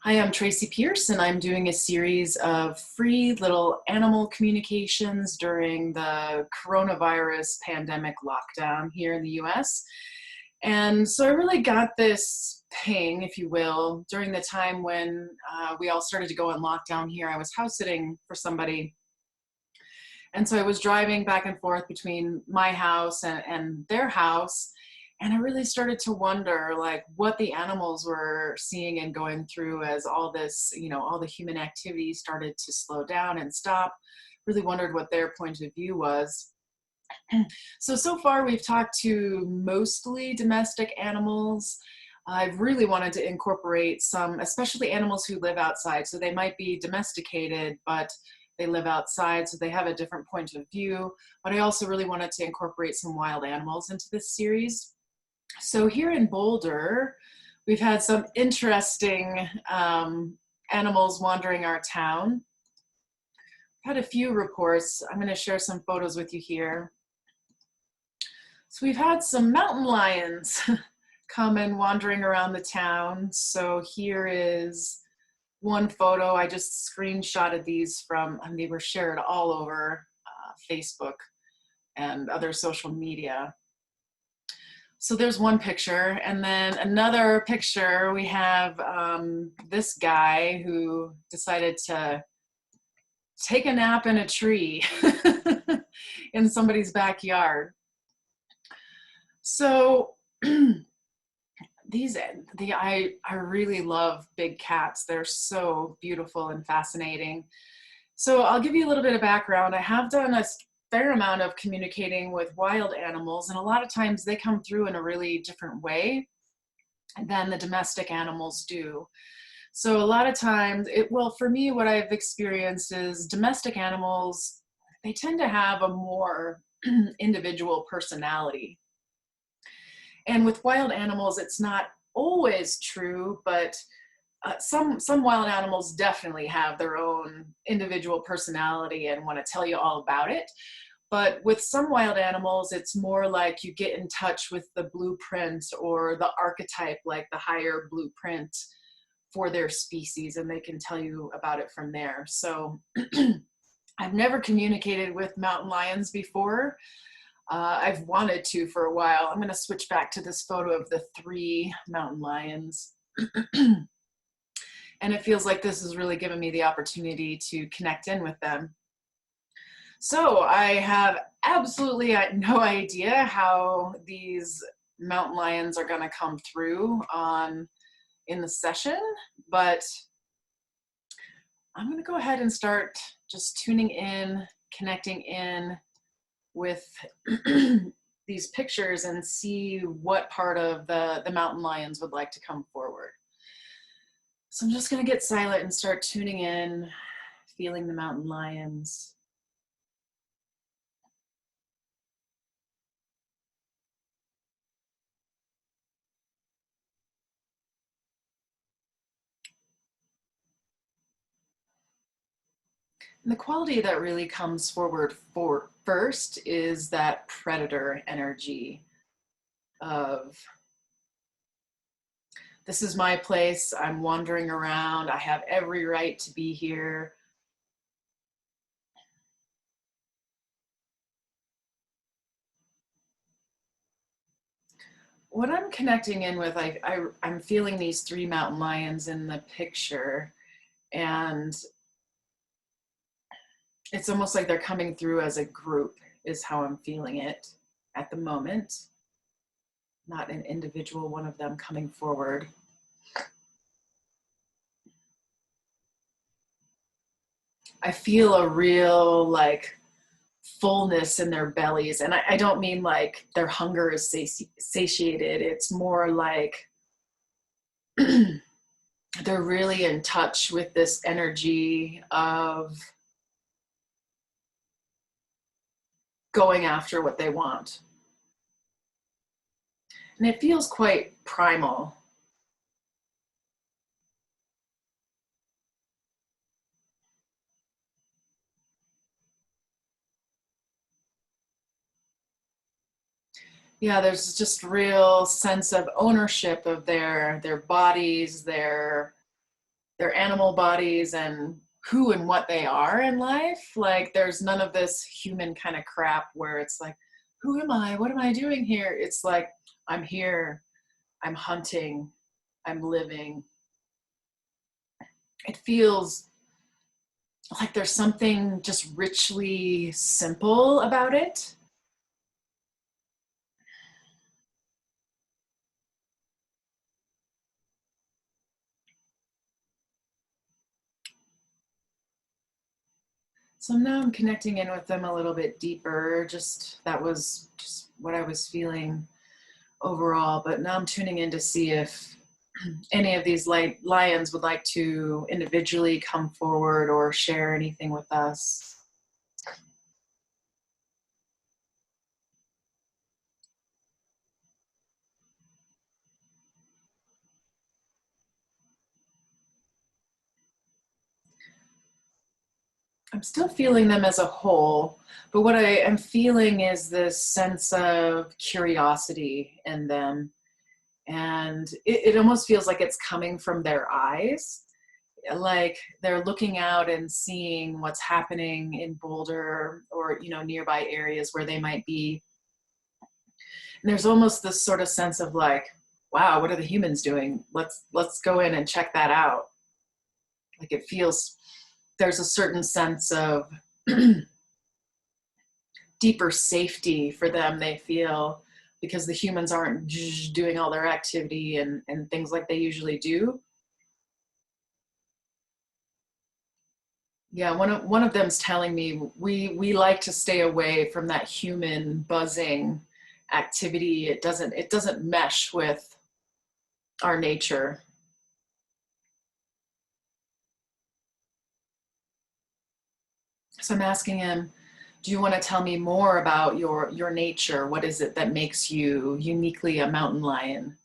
Hi, I'm Tracy Pierce, and I'm doing a series of free little animal communications during the coronavirus pandemic lockdown here in the US. And so I really got this ping, if you will, during the time when we all started to go on lockdown here. I was house sitting for somebody. And so I was driving back and forth between my house and their house. And I really started to wonder like what the animals were seeing and going through as all this, all the human activity started to slow down and stop. Really wondered what their point of view was. So far we've talked to mostly domestic animals. I've really wanted to incorporate some, especially animals who live outside. So they might be domesticated, but they live outside, so they have a different point of view. But I also really wanted to incorporate some wild animals into this series. So here in Boulder, we've had some interesting animals wandering our town. I've had a few reports. I'm going to share some photos with you here. So we've had some mountain lions come and wandering around the town. So here is one photo. I just screenshotted these from, and they were shared all over Facebook and other social media. So there's one picture, and then another picture we have this guy who decided to take a nap in a tree in somebody's backyard. So I really love big cats. They're so beautiful and fascinating. So I'll give you a little bit of background. I have done a fair amount of communicating with wild animals, and a lot of times they come through in a really different way than the domestic animals do. So a lot of times, well, for me, what I've experienced is domestic animals, they tend to have a more individual personality. And with wild animals, it's not always true, but some wild animals definitely have their own individual personality and want to tell you all about it. But with some wild animals, it's more like you get in touch with the blueprint or the archetype, like the higher blueprint for their species, and they can tell you about it from there. So I've never communicated with mountain lions before. I've wanted to for a while. I'm going to switch back to this photo of the 3 mountain lions. And it feels like this has really given me the opportunity to connect in with them. So I have absolutely no idea how these mountain lions are going to come through in the session, but I'm going to go ahead and start just tuning in, connecting in with these pictures and see what part of the mountain lions would like to come forward. So I'm just going to get silent and start tuning in, feeling the mountain lions. And the quality that really comes forward first is that predator energy of, this is my place, I'm wandering around, I have every right to be here. What I'm connecting in with, I'm feeling these 3 mountain lions in the picture, and it's almost like they're coming through as a group is how I'm feeling it at the moment. Not an individual one of them coming forward. I feel a real like fullness in their bellies. And I don't mean like their hunger is satiated. It's more like they're really in touch with this energy of going after what they want. And it feels quite primal. Yeah, there's just real sense of ownership of their bodies, their their animal bodies and who and what they are in life. Like there's none of this human kind of crap where it's like, who am I? What am I doing here? It's like, I'm here, I'm hunting, I'm living. It feels like there's something just richly simple about it. So now I'm connecting in with them a little bit deeper. Just that was just what I was feeling overall. But now I'm tuning in to see if any of these lions would like to individually come forward or share anything with us. I'm still feeling them as a whole, but what I am feeling is this sense of curiosity in them. And it almost feels like it's coming from their eyes. Like they're looking out and seeing what's happening in Boulder or, you know, nearby areas where they might be. And there's almost this sort of sense of like, wow, what are the humans doing? Let's go in and check that out. Like it feels, there's a certain sense of deeper safety for them, they feel, because the humans aren't doing all their activity and things like they usually do. Yeah, one of them's telling me we like to stay away from that human buzzing activity. It doesn't mesh with our nature. So I'm asking him, do you want to tell me more about your nature? What is it that makes you uniquely a mountain lion?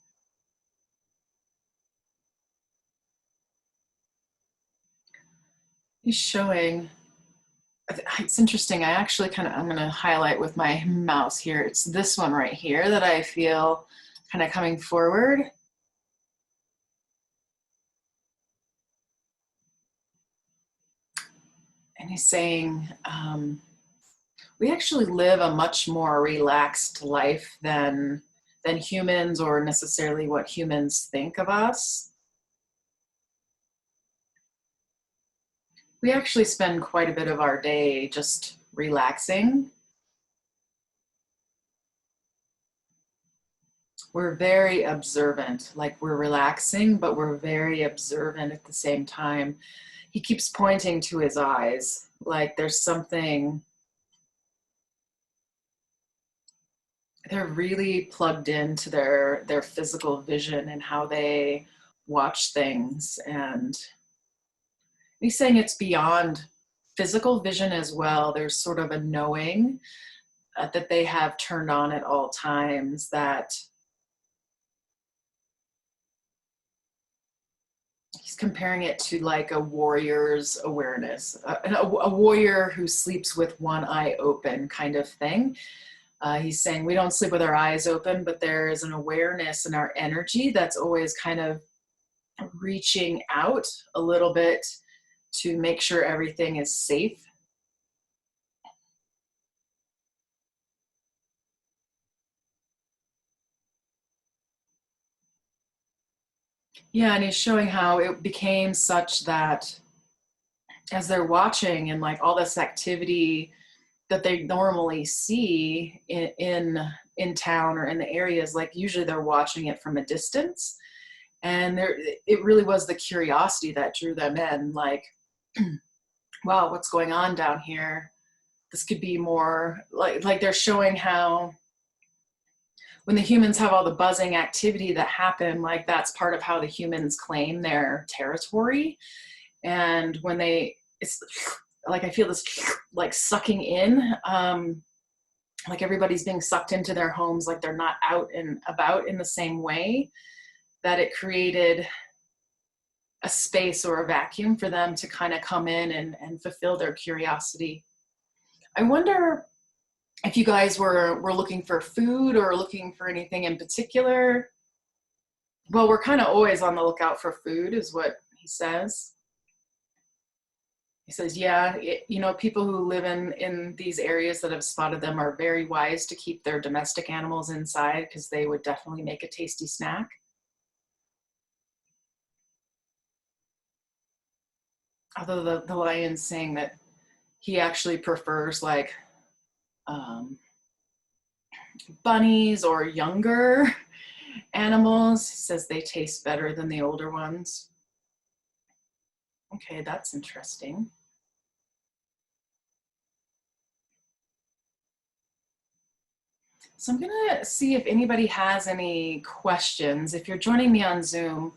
He's showing, it's interesting. I actually I'm going to highlight with my mouse here. It's this one right here that I feel kind of coming forward. And he's saying, we actually live a much more relaxed life than humans, or necessarily what humans think of us. We actually spend quite a bit of our day just relaxing. We're very observant, like we're relaxing, but we're very observant at the same time. He keeps pointing to his eyes, like there's something, they're really plugged into their physical vision and how they watch things. And he's saying it's beyond physical vision as well. There's sort of a knowing that they have turned on at all times, that he's comparing it to like a warrior's awareness, a warrior who sleeps with one eye open kind of thing. He's saying we don't sleep with our eyes open, but there is an awareness in our energy that's always kind of reaching out a little bit to make sure everything is safe. Yeah, and he's showing how it became such that as they're watching and like all this activity that they normally see in town or in the areas, like usually they're watching it from a distance. And there, it really was the curiosity that drew them in, like, wow, what's going on down here? This could be more like they're showing how when the humans have all the buzzing activity that happen, like that's part of how the humans claim their territory. And when it's like, I feel this like sucking in, like everybody's being sucked into their homes, like they're not out and about in the same way, that it created a space or a vacuum for them to kind of come in and fulfill their curiosity. I wonder if you guys were looking for food or looking for anything in particular. Well, we're kind of always on the lookout for food is what he says. He says, yeah, people who live in these areas that have spotted them are very wise to keep their domestic animals inside because they would definitely make a tasty snack. Although the lion's saying that he actually prefers like bunnies or younger animals. He says they taste better than the older ones. Okay, that's interesting. So I'm gonna see if anybody has any questions. If you're joining me on Zoom,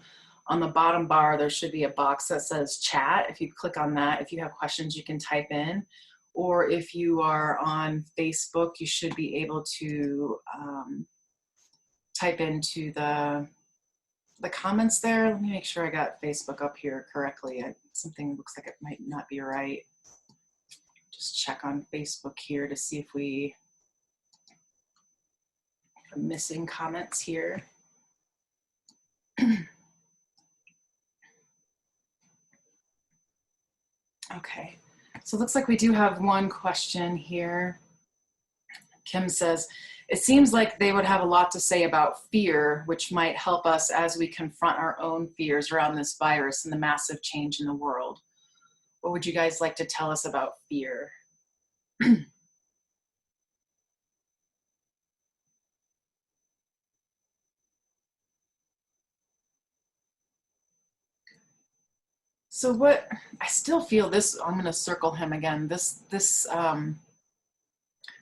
on the bottom bar, there should be a box that says chat. If you click on that, if you have questions, you can type in. Or if you are on Facebook, you should be able to type into the comments there. Let me make sure I got Facebook up here correctly. Something looks like it might not be right. Just check on Facebook here to see if we are missing comments here. Okay, so it looks like we do have one question here. Kim says, it seems like they would have a lot to say about fear, which might help us as we confront our own fears around this virus and the massive change in the world. What would you guys like to tell us about fear? So what, I still feel this, I'm gonna circle him again, this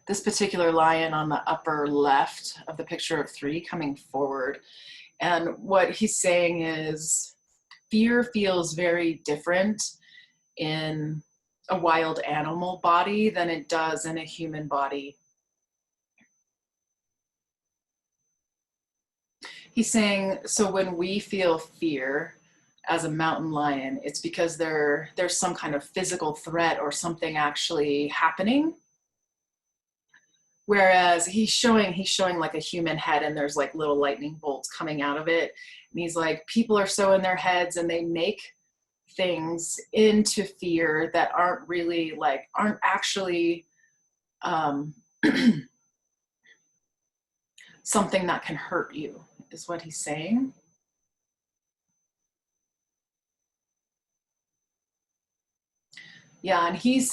particular lion on the upper left of the picture of 3 coming forward. And what he's saying is fear feels very different in a wild animal body than it does in a human body. He's saying, so when we feel fear as a mountain lion, it's because there's some kind of physical threat or something actually happening. Whereas he's showing like a human head and there's like little lightning bolts coming out of it. And he's like, people are so in their heads and they make things into fear that aren't really like, aren't actually something that can hurt you, is what he's saying. Yeah, and he's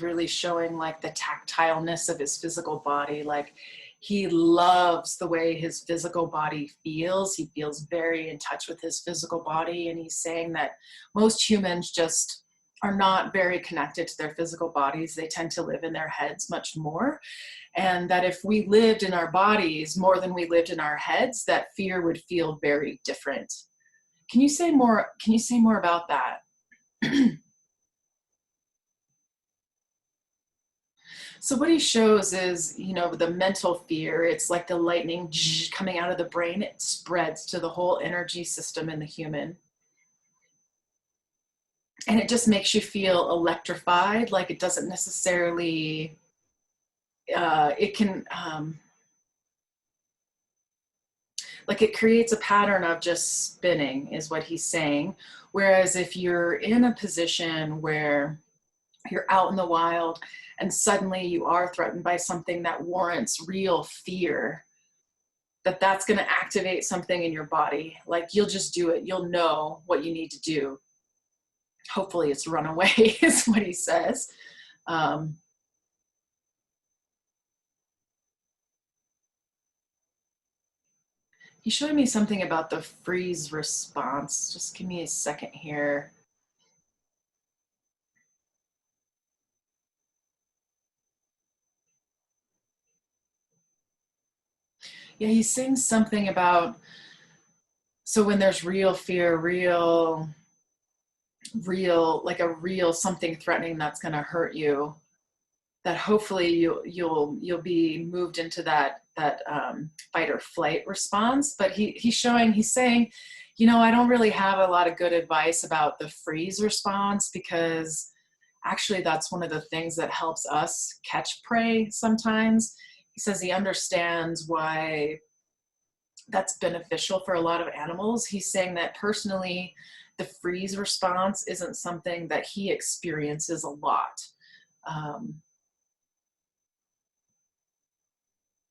really showing like the tactileness of his physical body. Like he loves the way his physical body feels. He feels very in touch with his physical body. And he's saying that most humans just are not very connected to their physical bodies. They tend to live in their heads much more. And that if we lived in our bodies more than we lived in our heads, that fear would feel very different. Can you say more about that? So what he shows is, the mental fear. It's like the lightning coming out of the brain. It spreads to the whole energy system in the human. And it just makes you feel electrified. Like it doesn't necessarily, it can, like it creates a pattern of just spinning is what he's saying. Whereas if you're in a position where you're out in the wild and suddenly you are threatened by something that warrants real fear, that's going to activate something in your body. Like you'll just do it. You'll know what you need to do. Hopefully it's run away is what he says. He's showing me something about the freeze response. Just give me a second here. Yeah, he's saying something about, so when there's real fear, real, like a real something threatening that's going to hurt you, that hopefully you'll be moved into that fight or flight response. But he's saying, I don't really have a lot of good advice about the freeze response, because actually that's one of the things that helps us catch prey sometimes. He says he understands why that's beneficial for a lot of animals. He's saying that personally, the freeze response isn't something that he experiences a lot. I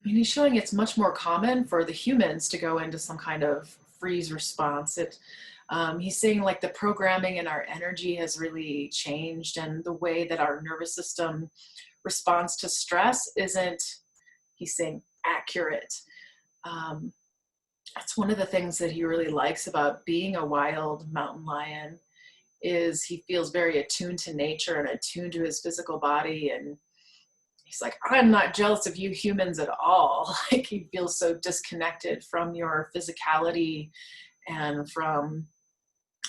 mean, he's showing it's much more common for the humans to go into some kind of freeze response. He's saying like the programming in our energy has really changed, and the way that our nervous system responds to stress isn't, he's saying, accurate. That's one of the things that he really likes about being a wild mountain lion, is he feels very attuned to nature and attuned to his physical body. And he's like, I'm not jealous of you humans at all. Like, he feels so disconnected from your physicality and from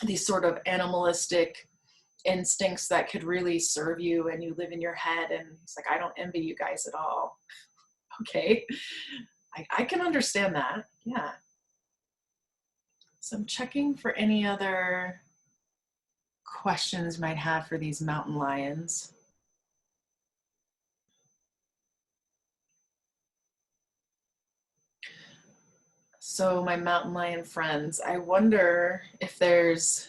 these sort of animalistic instincts that could really serve you, and you live in your head. And he's like, I don't envy you guys at all. Okay, I can understand that. Yeah. So I'm checking for any other questions you might have for these mountain lions. So my mountain lion friends, I wonder if there's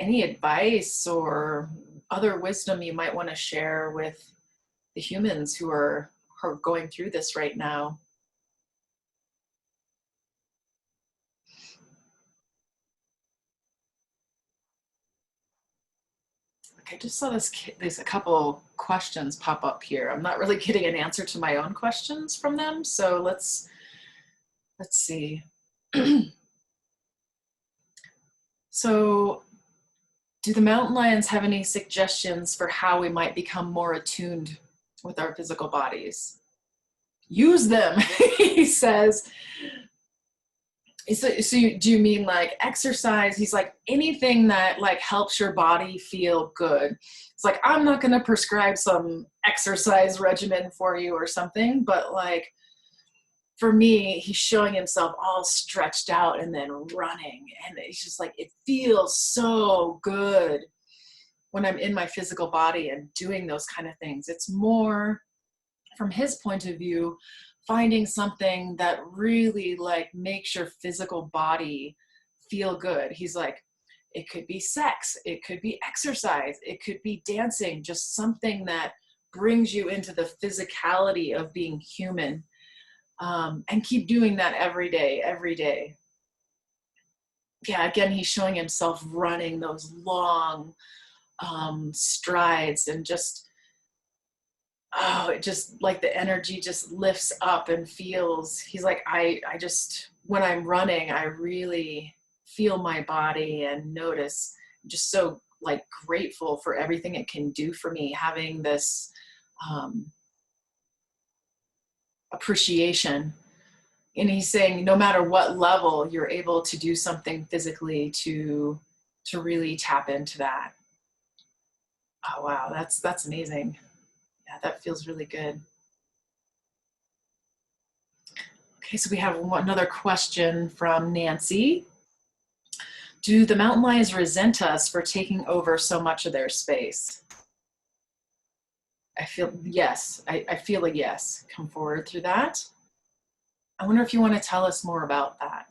any advice or other wisdom you might want to share with the humans who are going through this right now. Like, I just saw there's a couple questions pop up here. I'm not really getting an answer to my own questions from them, so let's see. So, do the mountain lions have any suggestions for how we might become more attuned with our physical bodies? Use them, he says. So do you mean like exercise? He's like, anything that like helps your body feel good. It's like, I'm not going to prescribe some exercise regimen for you or something, but like, for me, he's showing himself all stretched out and then running. And it's just like, it feels so good when I'm in my physical body and doing those kind of things. It's more, from his point of view, finding something that really like makes your physical body feel good. He's like, it could be sex, it could be exercise, it could be dancing, just something that brings you into the physicality of being human. And keep doing that every day, every day. Yeah, again, he's showing himself running those long strides, and just, oh, it just like the energy just lifts up and feels, he's like, I just, when I'm running, I really feel my body and notice, I'm just so like grateful for everything it can do for me, having this appreciation. And he's saying no matter what level, you're able to do something physically to really tap into that. Oh wow, that's amazing. Yeah, that feels really good. Okay, so we have another question from Nancy. Do the mountain lions resent us for taking over so much of their space? I feel yes. I feel a yes. Come forward through that. I wonder if you want to tell us more about that.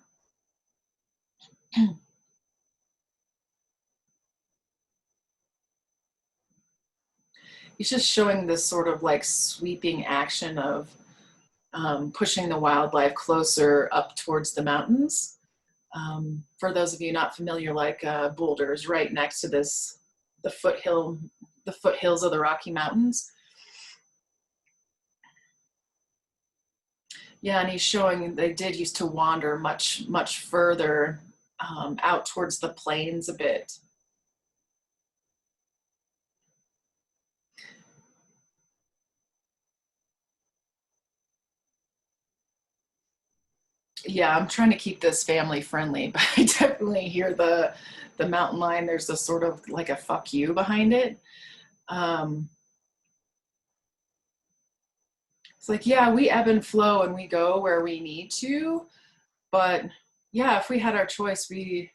He's just showing this sort of like sweeping action of pushing the wildlife closer up towards the mountains. For those of you not familiar, like Boulder is right next to this, the foothills of the Rocky Mountains. Yeah, and he's showing they did used to wander much further out towards the plains a bit. Yeah, I'm trying to keep this family friendly, but I definitely hear the mountain lion. There's a sort of like a fuck you behind it. It's like, yeah, we ebb and flow and we go where we need to, but yeah, if we had our choice, we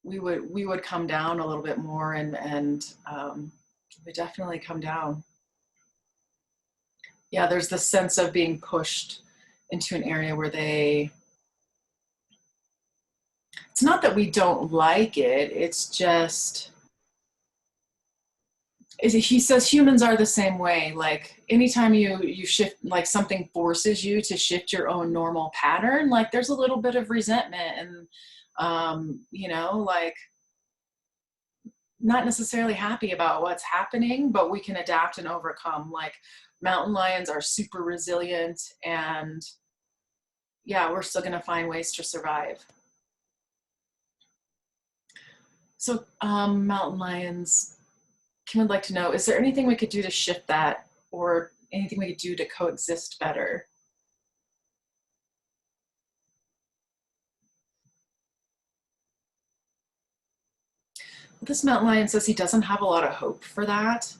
would come down a little bit more, and we definitely come down. Yeah, there's this sense of being pushed into an area where it's not that we don't like it, it's just, he says humans are the same way. Like anytime you shift, like something forces you to shift your own normal pattern, like there's a little bit of resentment and, you know, like not necessarily happy about what's happening, but we can adapt and overcome. Like mountain lions are super resilient, and yeah, we're still gonna find ways to survive. So mountain lions, Kim would like to know, is there anything we could do to shift that, or anything we could do to coexist better? This mountain lion says he doesn't have a lot of hope for that.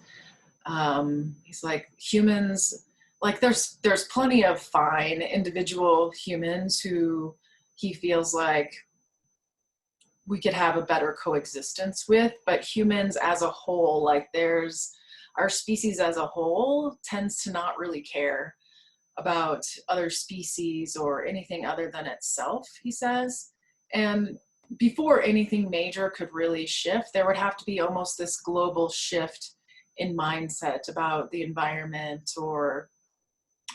He's like, humans, like there's plenty of fine individual humans who he feels like we could have a better coexistence with, but humans as a whole, like our species as a whole tends to not really care about other species or anything other than itself, he says. And before anything major could really shift, there would have to be almost this global shift in mindset about the environment, or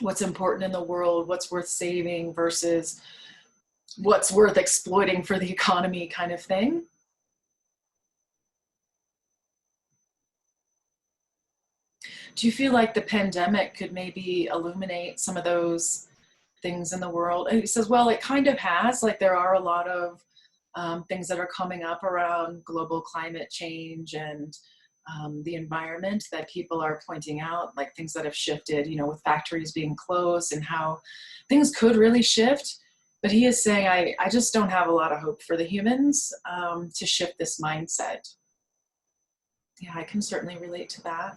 what's important in the world, what's worth saving versus what's worth exploiting for the economy, kind of thing. Do you feel like the pandemic could maybe illuminate some of those things in the world? And he says, well, it kind of has. Like there are a lot of things that are coming up around global climate change and the environment that people are pointing out, like things that have shifted, you know, with factories being closed and how things could really shift. But he is saying, I just don't have a lot of hope for the humans to shift this mindset. Yeah, I can certainly relate to that.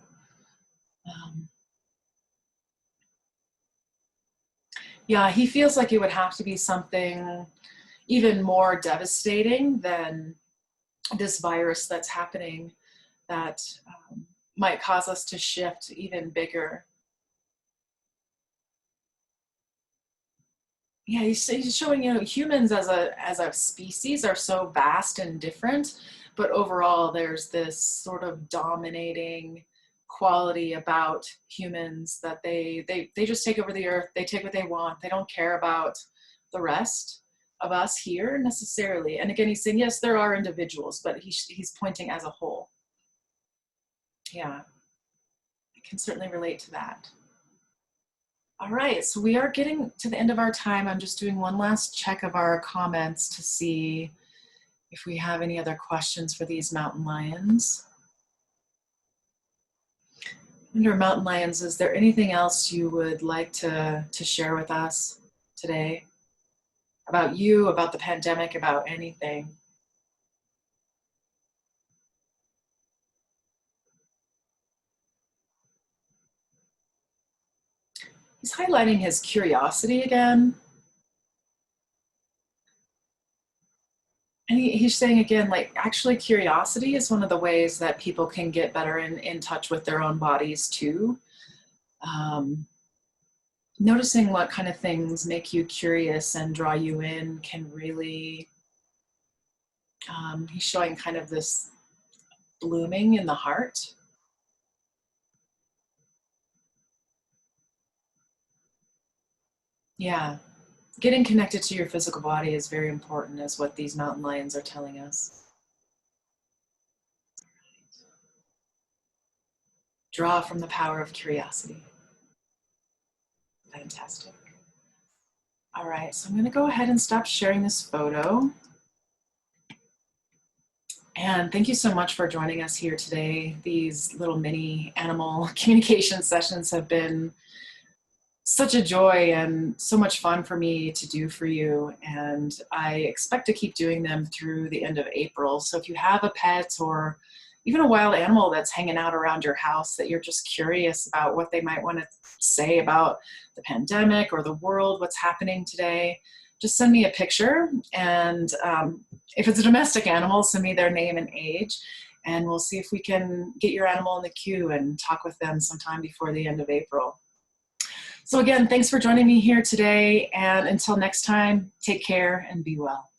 Yeah, he feels like it would have to be something even more devastating than this virus that's happening that might cause us to shift even bigger. Yeah, he's showing, you know, humans as a species are so vast and different, but overall there's this sort of dominating quality about humans that they just take over the earth, they take what they want, they don't care about the rest of us here necessarily. And again, he's saying, yes, there are individuals, but he's pointing as a whole. Yeah, I can certainly relate to that. All right, so we are getting to the end of our time. I'm just doing one last check of our comments to see if we have any other questions for these mountain lions. Under mountain lions, is there anything else you would like to share with us today? About you, about the pandemic, about anything? He's highlighting his curiosity again. And he's saying again, like, actually curiosity is one of the ways that people can get better in touch with their own bodies too. Noticing what kind of things make you curious and draw you in can really, he's showing kind of this blooming in the heart. Yeah, getting connected to your physical body is very important, is what these mountain lions are telling us. Draw from the power of curiosity. Fantastic. All right, so I'm going to go ahead and stop sharing this photo. And thank you so much for joining us here today. These little mini animal communication sessions have been such a joy and so much fun for me to do for you. And I expect to keep doing them through the end of April. So if you have a pet or even a wild animal that's hanging out around your house that you're just curious about what they might want to say about the pandemic or the world, what's happening today, just send me a picture. And if it's a domestic animal, send me their name and age. And we'll see if we can get your animal in the queue and talk with them sometime before the end of April. So again, thanks for joining me here today. And until next time, take care and be well.